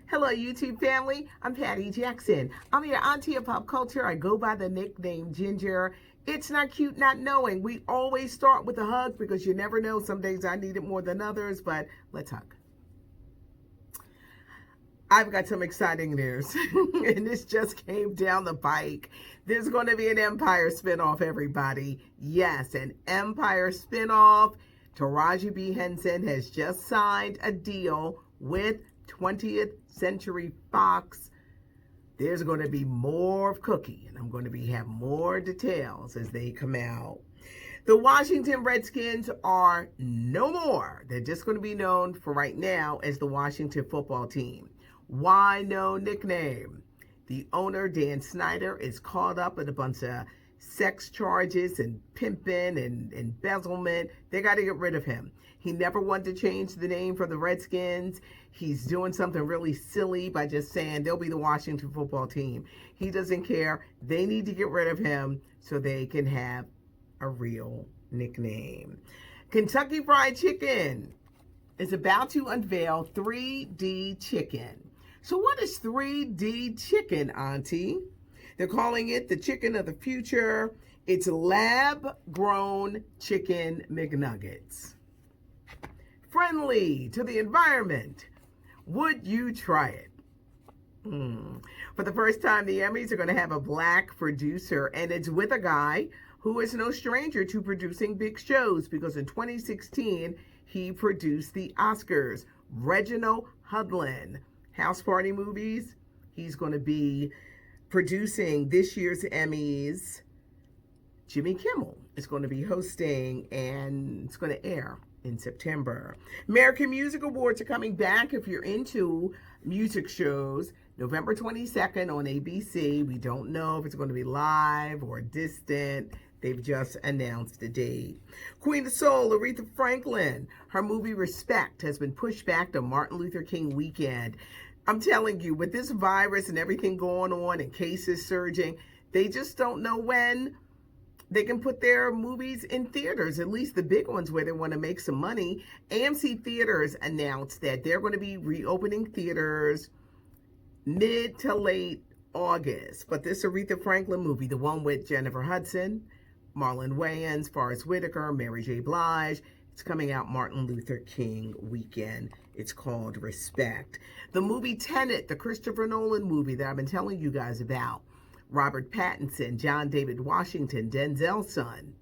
Hello, YouTube family. I'm Patty Jackson. I'm your auntie of pop culture. I go by the nickname Ginger. It's not cute not knowing. We always start with a hug because you never know. Some days I need it more than others, but let's hug. I've got some exciting news, and this just came down the pike. There's going to be an Empire spinoff, everybody. Yes, an Empire spinoff. Taraji B. Henson has just signed a deal with 20th Century Fox. There's going to be more of Cookie, and I'm going to have more details as they come out. The Washington Redskins are no more. They're just going to be known for right now as the Washington football team. Why no nickname? The owner, Dan Snyder, is caught up in a bunch of sex charges and pimping and embezzlement. They got to get rid of him. He never wanted to change the name for the Redskins. He's doing something really silly by just saying they'll be the Washington football team. He doesn't care. They need to get rid of him so they can have a real nickname. Kentucky Fried Chicken is about to unveil 3D chicken. So what is 3D chicken, Auntie? They're calling it the chicken of the future. It's lab-grown chicken McNuggets. Friendly to the environment. Would you try it? For the first time, the Emmys are going to have a black producer, and it's with a guy who is no stranger to producing big shows because in 2016, he produced the Oscars. Reginald Hudlin. House Party Movies. He's going to be producing this year's Emmys. Jimmy Kimmel is going to be hosting, and it's going to air in September. American Music Awards are coming back if you're into music shows. November 22nd on ABC. We don't know if it's going to be live or distant. They've just announced the date. Queen of Soul, Aretha Franklin. Her movie Respect has been pushed back to Martin Luther King weekend. I'm telling you, with this virus and everything going on and cases surging, they just don't know when they can put their movies in theaters, at least the big ones where they want to make some money. AMC Theaters announced that they're going to be reopening theaters mid to late August. But this Aretha Franklin movie, the one with Jennifer Hudson, Marlon Wayans, Forest Whitaker, Mary J. Blige, it's coming out Martin Luther King weekend. It's called Respect. The movie Tenet, the Christopher Nolan movie that I've been telling you guys about. Robert Pattinson, John David Washington, Denzel's son.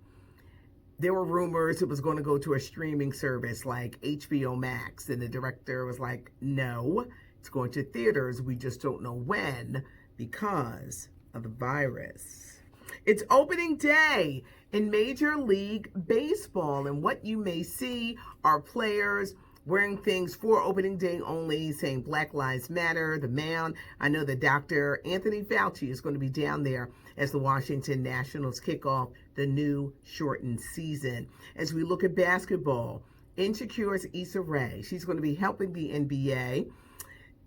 There were rumors it was going to go to a streaming service like HBO Max, and the director was like, no, it's going to theaters. We just don't know when because of the virus. It's opening day in Major League Baseball, and what you may see are players wearing things for opening day only, saying Black Lives Matter, the mound. I know that Dr. Anthony Fauci is going to be down there as the Washington Nationals kick off the new shortened season. As we look at basketball, Insecure's Issa Rae, she's going to be helping the NBA.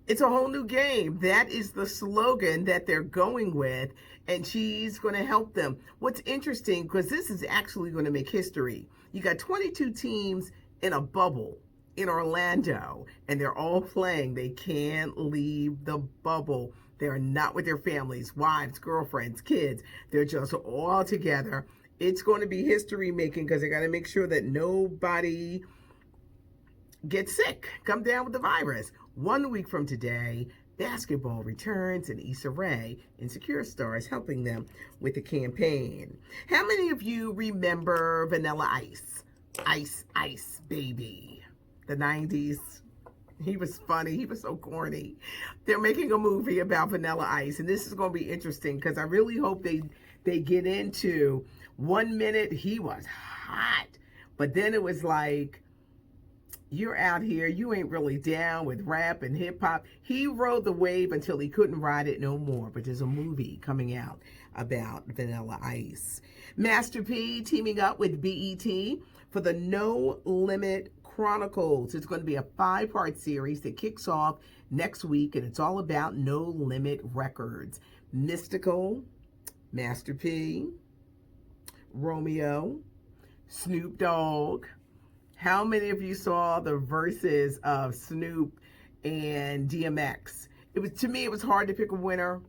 It's a whole new game. That is the slogan that they're going with, and she's going to help them. What's interesting, because this is actually going to make history, you got 22 teams in a bubble in Orlando, and they're all playing. They can't leave the bubble. They're not with their families, wives, girlfriends, kids. They're just all together. It's going to be history making because they got to make sure that nobody gets sick, come down with the virus. 1 week from today, basketball returns, and Issa Rae, Insecure star, is helping them with the campaign. How many of you remember Vanilla Ice? Ice, Ice, Baby. The 90s. He was funny. He was so corny. They're making a movie about Vanilla Ice, and this is going to be interesting because I really hope they get into 1 minute he was hot, but then it was like, you're out here, you ain't really down with rap and hip hop. He rode the wave until he couldn't ride it no more, but there's a movie coming out about Vanilla Ice. Master P teaming up with BET for the No Limit Chronicles. It's going to be a 5-part series that kicks off next week, and it's all about No Limit Records. Mystical, Master P, Romeo, Snoop Dogg. How many of you saw the verses of Snoop and DMX. It was, to me, it was hard to pick a winner.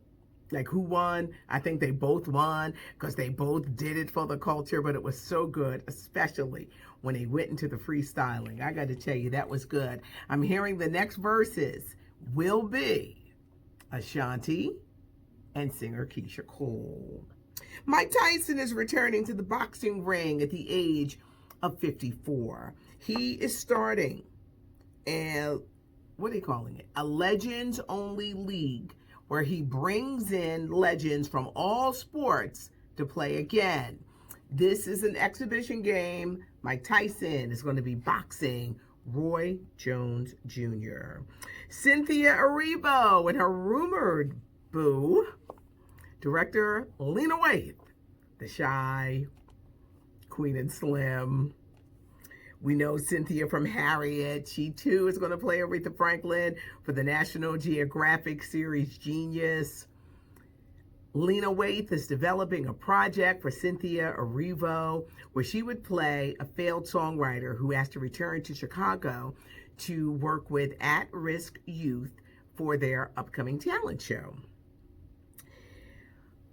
Like who won? I think they both won because they both did it for the culture, but it was so good, especially when they went into the freestyling. I got to tell you, that was good. I'm hearing the next verses will be Ashanti and singer Keisha Cole. Mike Tyson is returning to the boxing ring at the age of 54. He is starting what are they calling it? A Legends Only League, where he brings in legends from all sports to play again. This is an exhibition game. Mike Tyson is going to be boxing Roy Jones Jr. Cynthia Erivo and her rumored boo, director Lena Waithe, the shy Queen and Slim. We know Cynthia from Harriet. She too is going to play Aretha Franklin for the National Geographic series Genius. Lena Waithe is developing a project for Cynthia Erivo where she would play a failed songwriter who has to return to Chicago to work with at-risk youth for their upcoming talent show.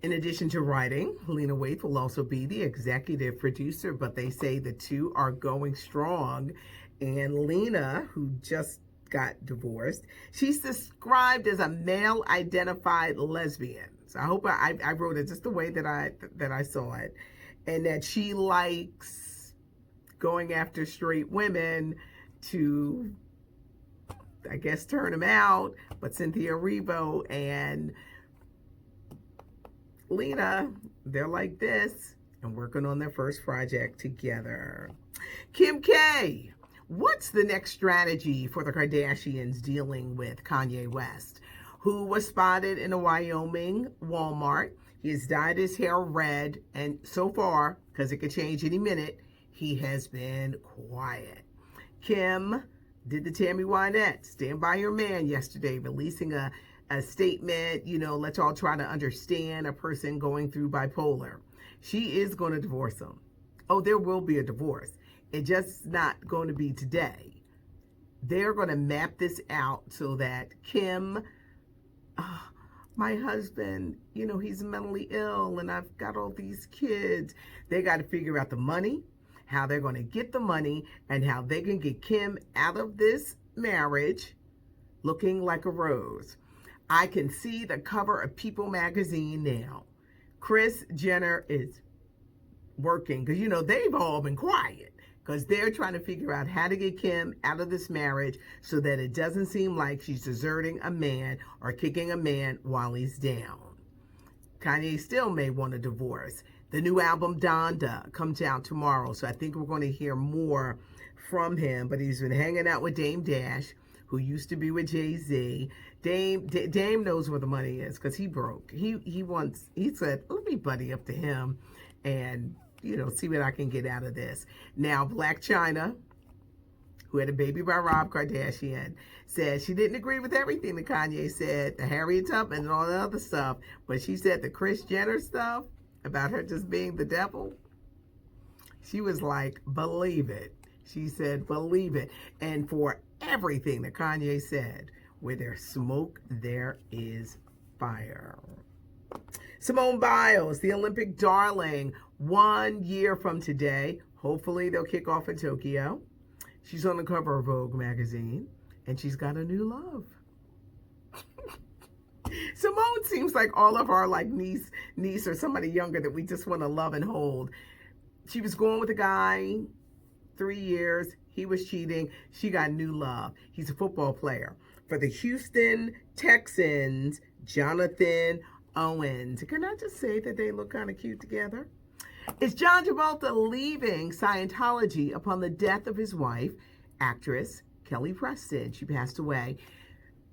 In addition to writing, Lena Waithe will also be the executive producer, but they say the two are going strong. And Lena, who just got divorced, she's described as a male-identified lesbian. So I hope I wrote it just the way that I saw it, and that she likes going after straight women to, I guess, turn them out. But Cynthia Erivo and Lena, they're like this and working on their first project together. Kim K, what's the next strategy for the Kardashians dealing with Kanye West, who was spotted in a Wyoming Walmart? He has dyed his hair red, and so far, because it could change any minute, he has been quiet. Kim did the Tammy Wynette, Stand By Your Man, yesterday, releasing a statement, let's all try to understand a person going through bipolar. She is going to divorce him. Oh, there will be a divorce. It's just not going to be today. They're going to map this out so that Kim, my husband, he's mentally ill and I've got all these kids. They got to figure out the money, how they're going to get the money, and how they can get Kim out of this marriage looking like a rose. I can see the cover of People magazine now. Kris Jenner is working because, they've all been quiet because they're trying to figure out how to get Kim out of this marriage so that it doesn't seem like she's deserting a man or kicking a man while he's down. Kanye still may want a divorce. The new album, Donda, comes out tomorrow, so I think we're going to hear more from him, but he's been hanging out with Dame Dash, who used to be with Jay-Z. Dame knows where the money is because he broke. He said, let me buddy up to him and, see what I can get out of this. Now, Blac Chyna, who had a baby by Rob Kardashian, said she didn't agree with everything that Kanye said, the Harriet Tubman and all the other stuff, but she said the Kris Jenner stuff about her just being the devil, she was like, believe it. She said, believe it. And for everything that Kanye said, where there's smoke, there is fire. Simone Biles, the Olympic darling, 1 year from today. Hopefully they'll kick off in Tokyo. She's on the cover of Vogue magazine, and she's got a new love. Simone seems like all of our niece or somebody younger that we just want to love and hold. She was going with a guy 3 years. He was cheating. She got new love. He's a football player for the Houston Texans, Jonathan Owens. Can I just say that they look kind of cute together? Is John Travolta leaving Scientology upon the death of his wife, actress Kelly Preston? She passed away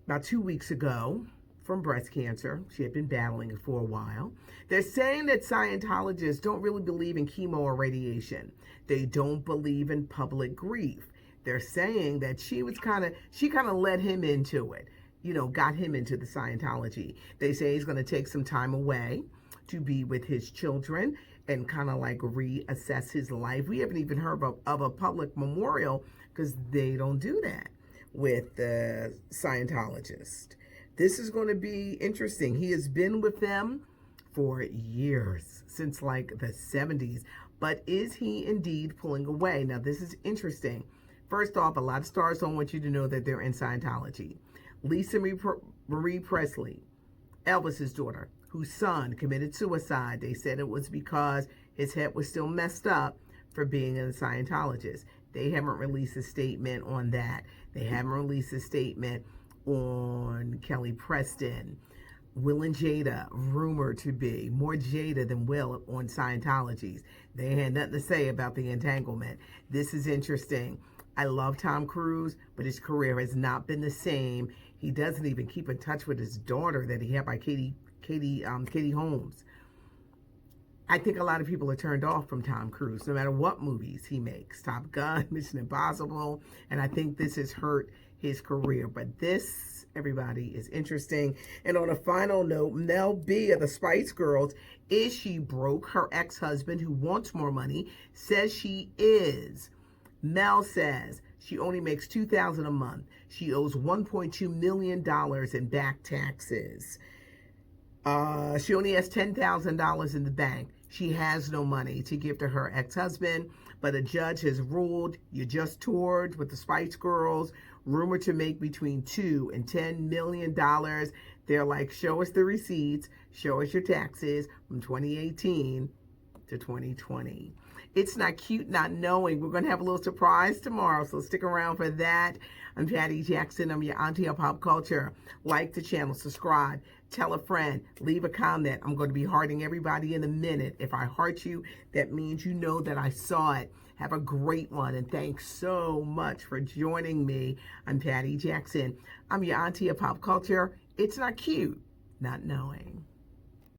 about 2 weeks ago from breast cancer. She had been battling it for a while. They're saying that Scientologists don't really believe in chemo or radiation. They don't believe in public grief. They're saying that she kind of led him into it, got him into the Scientology. They say he's going to take some time away to be with his children and kind of reassess his life. We haven't even heard of a public memorial because they don't do that. with the Scientologist. This is going to be interesting. He has been with them for years, since like the 70s. But is he indeed pulling away? Now, this is interesting. First off, a lot of stars don't want you to know that they're in Scientology. Lisa Marie Presley, Elvis's daughter, whose son committed suicide. They said it was because his head was still messed up for being a Scientologist. They haven't released a statement on that. They haven't released a statement on Kelly Preston. Will and Jada, rumored to be more Jada than Will on Scientologies. They had nothing to say about the entanglement. This is interesting. I love Tom Cruise, but his career has not been the same. He doesn't even keep in touch with his daughter that he had by Katie Holmes. I think a lot of people are turned off from Tom Cruise, no matter what movies he makes. Top Gun, Mission Impossible, and I think this has hurt his career. But this, everybody, is interesting. And on a final note, Mel B of the Spice Girls, is she broke? Her ex-husband, who wants more money, says she is. Mel says she only makes $2,000 a month. She owes $1.2 million in back taxes. She only has $10,000 in the bank. She has no money to give to her ex-husband, but a judge has ruled you just toured with the Spice Girls, rumored to make between $2 and $10 million. They're like, show us the receipts, show us your taxes from 2018 to 2020. It's not cute not knowing. We're going to have a little surprise tomorrow, so stick around for that. I'm Patty Jackson. I'm your auntie of pop culture. Like the channel, subscribe, tell a friend, leave a comment. I'm going to be hearting everybody in a minute. If I heart you, that means you know that I saw it. Have a great one, and thanks so much for joining me. I'm Patty Jackson. I'm your auntie of pop culture. It's not cute not knowing.